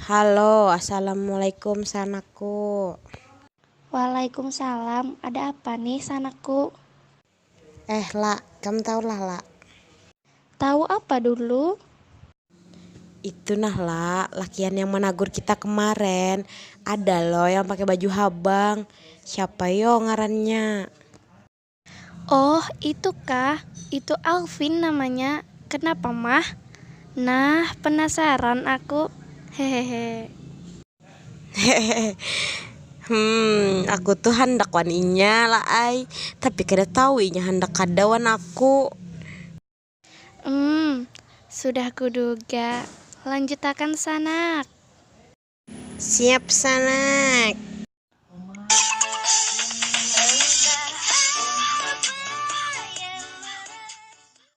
Halo, assalamualaikum sanaku. Waalaikumsalam, ada apa nih sanaku? La, kamu tahu lah, La. Tahu apa dulu? Itu nah, La, lakian yang menagur kita kemarin. Ada loh yang pakai baju habang. Siapa yo ngarannya? Oh, itu kah? Itu Alvin namanya. Kenapa, Mah? Nah, penasaran aku. Hehehe. Aku tuh hendak waninya lah tapi kada tahu inya hendak kadawan aku. Sudah kuduga. Lanjutakan sanak. Siap sanak.